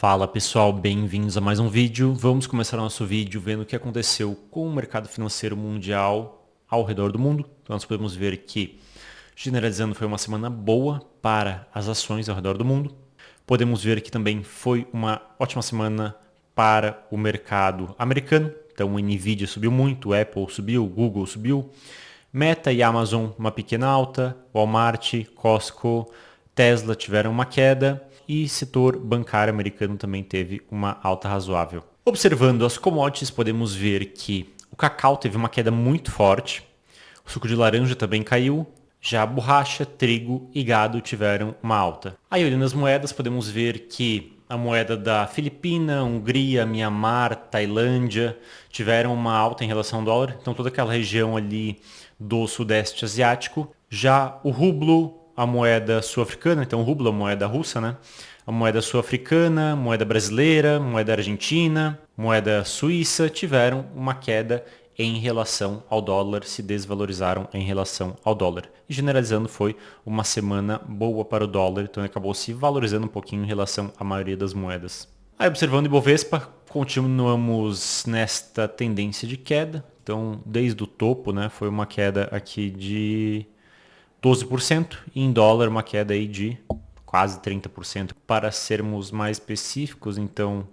Fala pessoal, bem-vindos a mais um vídeo. Vamos começar o nosso vídeo vendo o que aconteceu com o mercado financeiro mundial ao redor do mundo. Então nós podemos ver que, generalizando, foi uma semana boa para as ações ao redor do mundo. Podemos ver que também foi uma ótima semana para o mercado americano. Então o Nvidia subiu muito, o Apple subiu, o Google subiu, Meta e Amazon uma pequena alta, Walmart, Costco, Tesla tiveram uma queda e setor bancário americano também teve uma alta razoável. Observando as commodities, podemos ver que o cacau teve uma queda muito forte, o suco de laranja também caiu, já a borracha, trigo e gado tiveram uma alta. Aí olhando as moedas, podemos ver que a moeda da Filipina, Hungria, Mianmar, Tailândia tiveram uma alta em relação ao dólar, então toda aquela região ali do sudeste asiático. Já o rublo, a moeda sul-africana, então o rublo é a moeda russa, né? A moeda sul-africana, moeda brasileira, moeda argentina, moeda suíça tiveram uma queda em relação ao dólar, se desvalorizaram em relação ao dólar. E generalizando, foi uma semana boa para o dólar, então acabou se valorizando um pouquinho em relação à maioria das moedas. Aí observando o Ibovespa, continuamos nesta tendência de queda. Então, desde o topo, né, foi uma queda aqui de 12%, e em dólar uma queda aí de quase 30%. Para sermos mais específicos, então,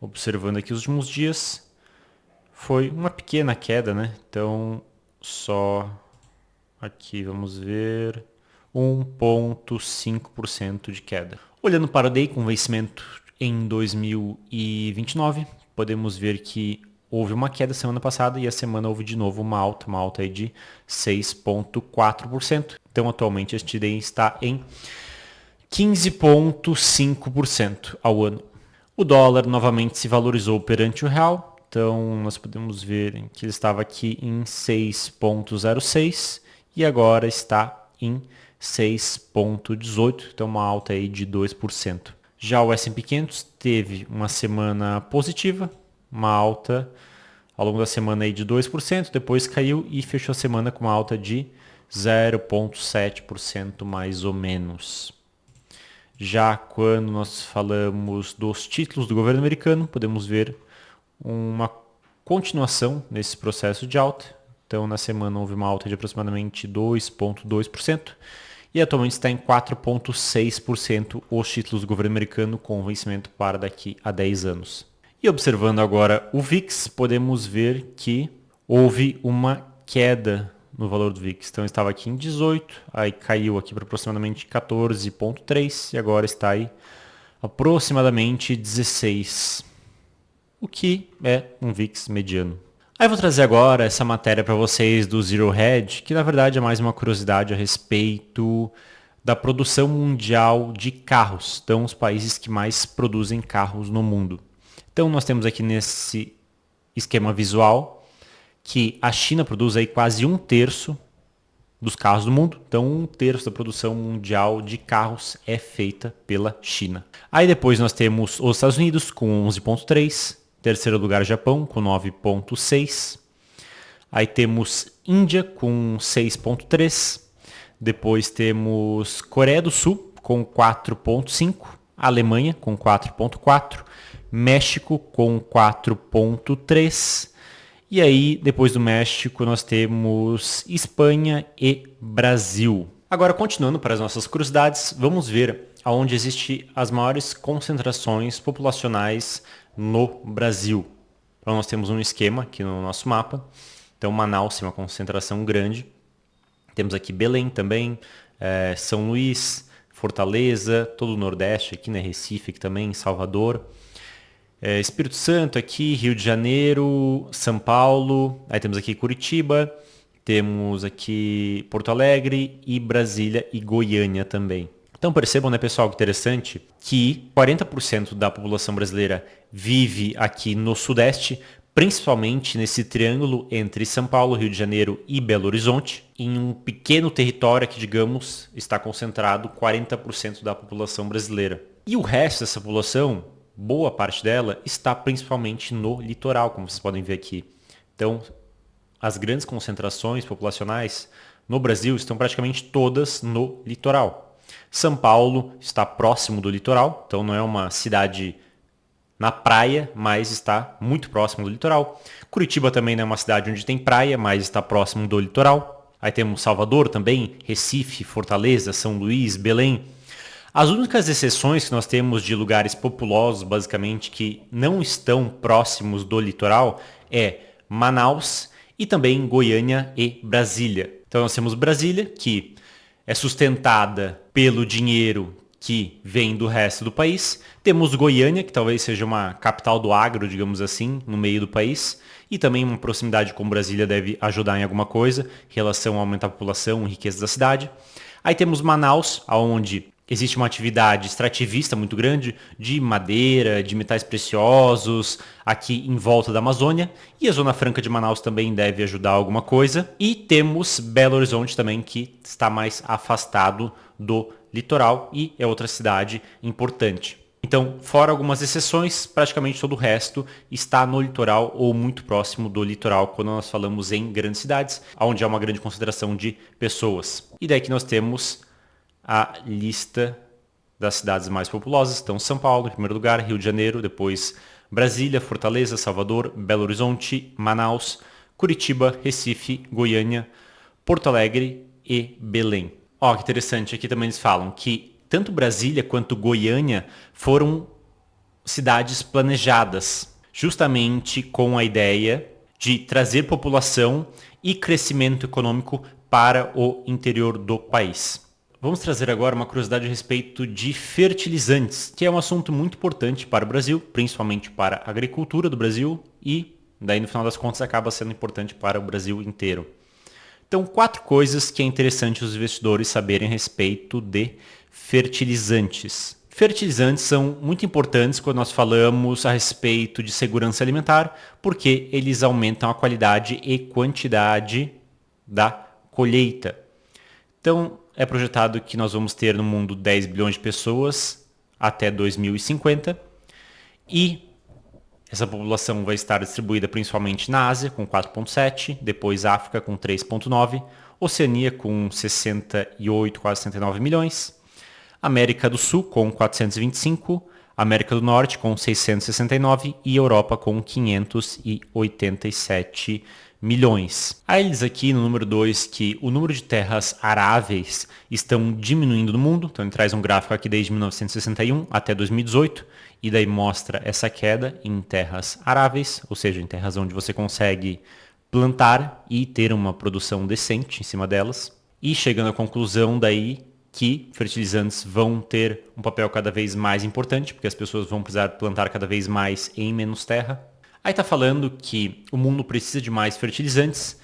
observando aqui os últimos dias, foi uma pequena queda, né? Então, só aqui vamos ver 1,5% de queda. Olhando para o DI com vencimento em 2029, podemos ver que houve uma queda semana passada e a semana houve de novo uma alta aí de 6,4%. Então, atualmente, este DI está em 15,5% ao ano. O dólar novamente se valorizou perante o real. Então, nós podemos ver que ele estava aqui em 6,06 e agora está em 6,18, então uma alta aí de 2%. Já o S&P 500 teve uma semana positiva, uma alta ao longo da semana aí de 2%, depois caiu e fechou a semana com uma alta de 0,7% mais ou menos. Já quando nós falamos dos títulos do governo americano, podemos ver uma continuação nesse processo de alta. Então, na semana houve uma alta de aproximadamente 2,2% e atualmente está em 4,6% os títulos do governo americano com vencimento para daqui a 10 anos. E observando agora o VIX, podemos ver que houve uma queda no valor do VIX. Então estava aqui em 18, aí caiu aqui para aproximadamente 14,3 e agora está aí aproximadamente 16, o que é um VIX mediano. Aí eu vou trazer agora essa matéria para vocês do Zero Hedge, que na verdade é mais uma curiosidade a respeito da produção mundial de carros. Então, os países que mais produzem carros no mundo. Então, nós temos aqui nesse esquema visual que a China produz aí quase 1/3 dos carros do mundo. Então, 1/3 da produção mundial de carros é feita pela China. Aí depois nós temos os Estados Unidos com 11,3%. Terceiro lugar, Japão, com 9,6%. Aí temos Índia, com 6,3%. Depois temos Coreia do Sul, com 4,5%. Alemanha, com 4,4%. México, com 4,3%. E aí, depois do México, nós temos Espanha e Brasil. Agora, continuando para as nossas curiosidades, vamos ver aonde existem as maiores concentrações populacionais no Brasil. Então, nós temos um esquema aqui no nosso mapa. Então, Manaus tem uma concentração grande. Temos aqui Belém também, São Luís, Fortaleza, todo o Nordeste aqui, né? Recife aqui também, Salvador. Espírito Santo aqui, Rio de Janeiro, São Paulo, aí temos aqui Curitiba, temos aqui Porto Alegre e Brasília e Goiânia também. Então percebam, né, pessoal, que interessante que 40% da população brasileira vive aqui no Sudeste, principalmente nesse triângulo entre São Paulo, Rio de Janeiro e Belo Horizonte, em um pequeno território que, digamos, está concentrado 40% da população brasileira. E o resto dessa população, boa parte dela, está principalmente no litoral, como vocês podem ver aqui. Então, as grandes concentrações populacionais no Brasil estão praticamente todas no litoral. São Paulo está próximo do litoral, então não é uma cidade na praia, mas está muito próximo do litoral. Curitiba também não é uma cidade onde tem praia, mas está próximo do litoral. Aí temos Salvador também, Recife, Fortaleza, São Luís, Belém. As únicas exceções que nós temos de lugares populosos, basicamente, que não estão próximos do litoral é Manaus e também Goiânia e Brasília. Então nós temos Brasília, que é sustentada pelo dinheiro que vem do resto do país. Temos Goiânia, que talvez seja uma capital do agro, digamos assim, no meio do país. E também uma proximidade com Brasília deve ajudar em alguma coisa, em relação a aumentar a população e riqueza da cidade. Aí temos Manaus, onde existe uma atividade extrativista muito grande de madeira, de metais preciosos, aqui em volta da Amazônia. E a Zona Franca de Manaus também deve ajudar alguma coisa. E temos Belo Horizonte também, que está mais afastado do litoral e é outra cidade importante. Então, fora algumas exceções, praticamente todo o resto está no litoral ou muito próximo do litoral quando nós falamos em grandes cidades, onde há uma grande concentração de pessoas. E daí que nós temos a lista das cidades mais populosas. Então, São Paulo em primeiro lugar, Rio de Janeiro, depois Brasília, Fortaleza, Salvador, Belo Horizonte, Manaus, Curitiba, Recife, Goiânia, Porto Alegre e Belém. Ó, que interessante, aqui também eles falam que tanto Brasília quanto Goiânia foram cidades planejadas, justamente com a ideia de trazer população e crescimento econômico para o interior do país. Vamos trazer agora uma curiosidade a respeito de fertilizantes, que é um assunto muito importante para o Brasil, principalmente para a agricultura do Brasil e daí no final das contas acaba sendo importante para o Brasil inteiro. Então, 4 coisas que é interessante os investidores saberem a respeito de fertilizantes. Fertilizantes são muito importantes quando nós falamos a respeito de segurança alimentar, porque eles aumentam a qualidade e quantidade da colheita. Então, é projetado que nós vamos ter no mundo 10 bilhões de pessoas até 2050 e essa população vai estar distribuída principalmente na Ásia, com 4,7, depois África, com 3,9, Oceania, com 68, quase 69 milhões, América do Sul, com 425, América do Norte, com 669 e Europa, com 587 milhões. Há eles aqui no número 2 que o número de terras aráveis estão diminuindo no mundo. Então ele traz um gráfico aqui desde 1961 até 2018 e daí mostra essa queda em terras aráveis, ou seja, em terras onde você consegue plantar e ter uma produção decente em cima delas. E chegando à conclusão daí que fertilizantes vão ter um papel cada vez mais importante, porque as pessoas vão precisar plantar cada vez mais em menos terra. Aí está falando que o mundo precisa de mais fertilizantes,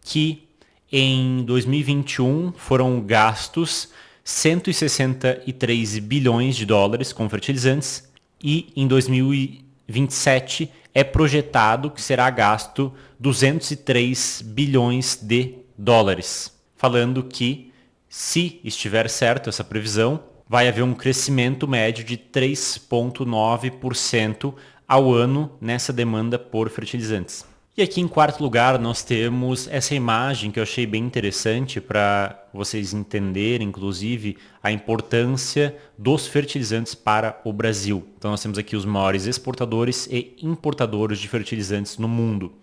que em 2021 foram gastos 163 bilhões de dólares com fertilizantes e em 2027 é projetado que será gasto 203 bilhões de dólares. Falando que, se estiver certo essa previsão, vai haver um crescimento médio de 3,9% ao ano nessa demanda por fertilizantes. E aqui em quarto lugar nós temos essa imagem que eu achei bem interessante para vocês entenderem, inclusive, a importância dos fertilizantes para o Brasil. Então nós temos aqui os maiores exportadores e importadores de fertilizantes no mundo.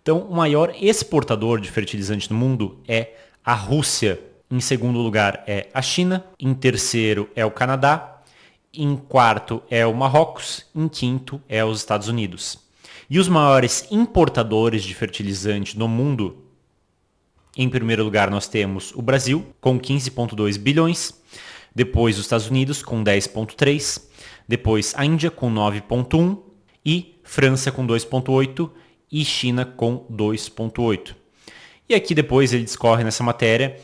Então o maior exportador de fertilizante no mundo é a Rússia. Em segundo lugar é a China. Em terceiro é o Canadá. Em quarto é o Marrocos, em quinto é os Estados Unidos. E os maiores importadores de fertilizante no mundo, em primeiro lugar nós temos o Brasil, com 15,2 bilhões, depois os Estados Unidos, com 10,3, depois a Índia, com 9,1, e França, com 2,8, e China, com 2,8. E aqui depois ele discorre nessa matéria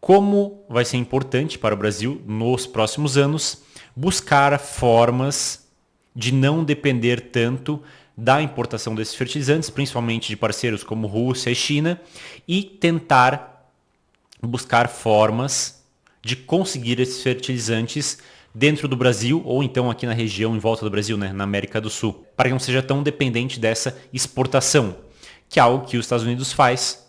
como vai ser importante para o Brasil, nos próximos anos, buscar formas de não depender tanto da importação desses fertilizantes, principalmente de parceiros como Rússia e China, e tentar buscar formas de conseguir esses fertilizantes dentro do Brasil ou então aqui na região em volta do Brasil, né, na América do Sul, para que não seja tão dependente dessa exportação, que é algo que os Estados Unidos faz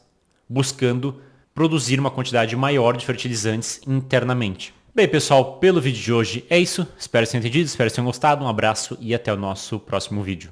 buscando produzir uma quantidade maior de fertilizantes internamente. Bem, pessoal, pelo vídeo de hoje é isso. Espero que tenham entendido, espero que tenham gostado. Um abraço e até o nosso próximo vídeo.